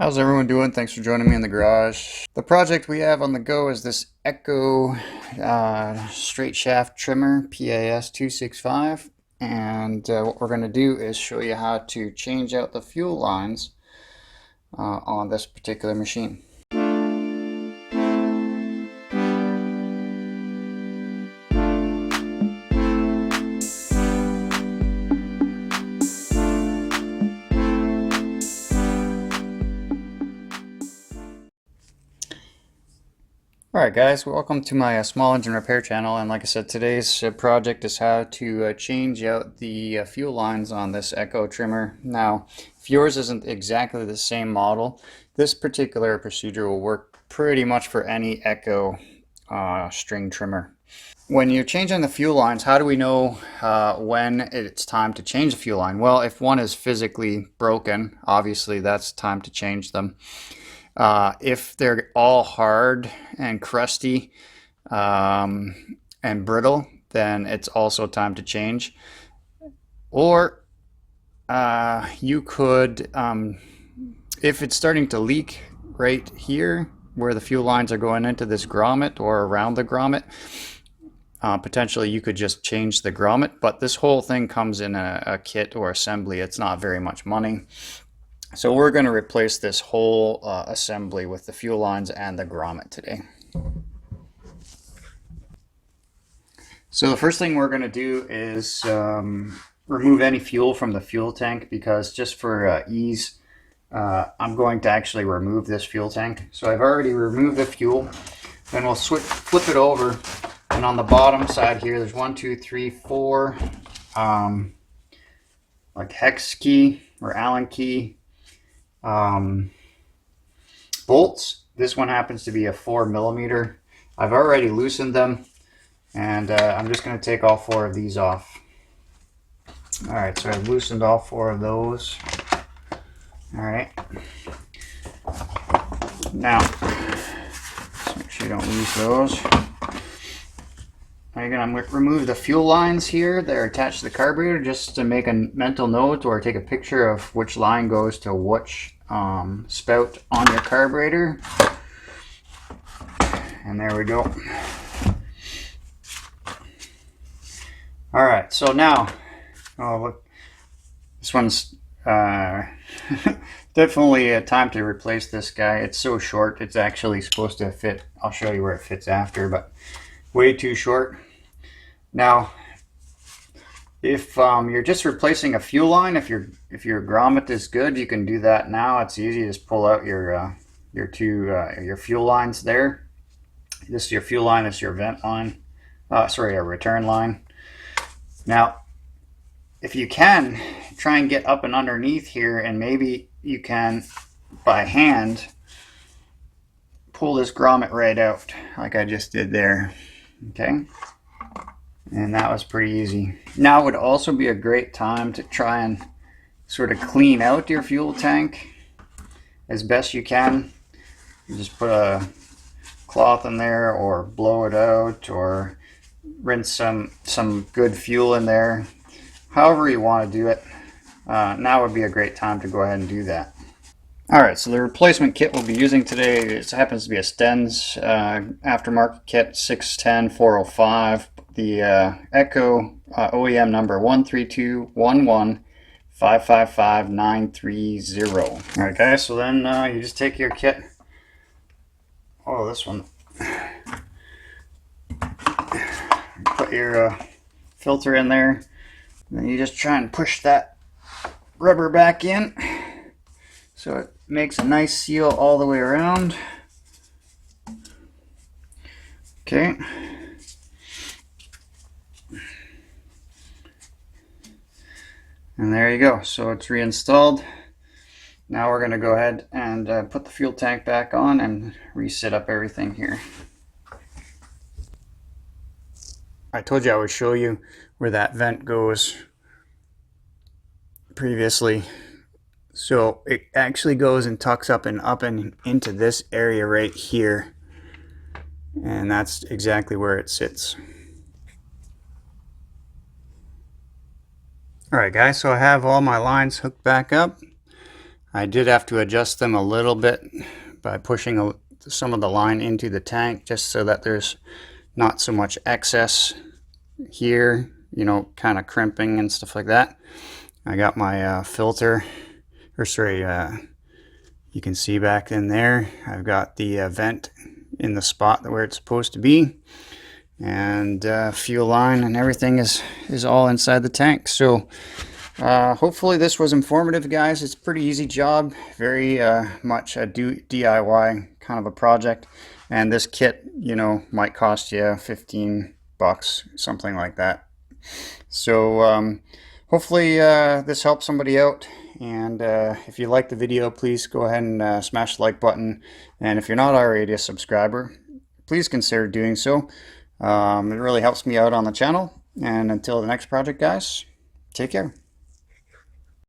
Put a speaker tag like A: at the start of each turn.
A: How's everyone doing? Thanks for joining me in the garage. The project we have on the go is this Echo straight shaft trimmer PAS 265, and what we're going to do is show you how to change out the fuel lines on this particular machine. Alright guys, welcome to my small engine repair channel, and like I said, today's project is how to change out the fuel lines on this Echo trimmer. Now, if yours isn't exactly the same model, this particular procedure will work pretty much for any Echo string trimmer. When you're changing the fuel lines, how do we know when it's time to change the fuel line? Well, if one is physically broken, obviously that's time to change them. If they're all hard and crusty and brittle, then it's also time to change. Or you could, if it's starting to leak right here where the fuel lines are going into this grommet or around the grommet, potentially you could just change the grommet, but this whole thing comes in a kit or assembly. It's not very much money. So we're going to replace this whole assembly with the fuel lines and the grommet today. So the first thing we're going to do is remove any fuel from the fuel tank, because just for ease, I'm going to actually remove this fuel tank. So I've already removed the fuel. Then we'll flip it over, and on the bottom side here, there's 1, 2, 3, 4 like hex key or Allen key bolts. This one happens to be a 4mm. I've already loosened them, and I'm just going to take all 4 of these off. Alright, so I've loosened all 4 of those. Alright, now just make sure you don't lose those. Now you're going to remove the fuel lines here that are attached to the carburetor, just to make a mental note or take a picture of which line goes to which spout on your carburetor. And there we go. Alright, so now, oh look, this one's definitely a time to replace this guy. It's so short, it's actually supposed to fit. I'll show you where it fits after, but way too short. Now, if you're just replacing a fuel line, if your grommet is good, you can do that now. It's easy. Just pull out your fuel lines there. This is your fuel line. This is your vent line. Sorry, a return line. Now, if you can, try and get up and underneath here, and maybe you can, by hand, pull this grommet right out, like I just did there. Okay, and that was pretty easy. Now would also be a great time to try and sort of clean out your fuel tank as best you can. You just put a cloth in there, or blow it out, or rinse some good fuel in there. However you want to do it, now would be a great time to go ahead and do that. Alright, so the replacement kit we'll be using today, it happens to be a Sten's aftermarket kit 610-405. The Echo OEM number 13211555930. Alright guys, so then you just take your kit. Oh, this one. Put your filter in there. And then you just try and push that rubber back in, so it makes a nice seal all the way around. Okay. And there you go. So it's reinstalled. Now we're going to go ahead and put the fuel tank back on and reset up everything here. I told you I would show you where that vent goes previously. So it actually goes and tucks up and into this area right here, and that's exactly where it sits. Alright guys, so I have all my lines hooked back up. I did have to adjust them a little bit by pushing some of the line into the tank, just so that there's not so much excess here, you know, kind of crimping and stuff like that. I got my filter, or sorry, you can see back in there, I've got the vent in the spot where it's supposed to be, and fuel line and everything is all inside the tank. So hopefully this was informative, guys. It's a pretty easy job, very much a DIY kind of a project, and this kit, you know, might cost you 15 bucks, something like that. So hopefully this helps somebody out, and if you like the video, please go ahead and smash the like button, and if you're not already a subscriber, please consider doing so. It really helps me out on the channel, and until the next project, guys, take care.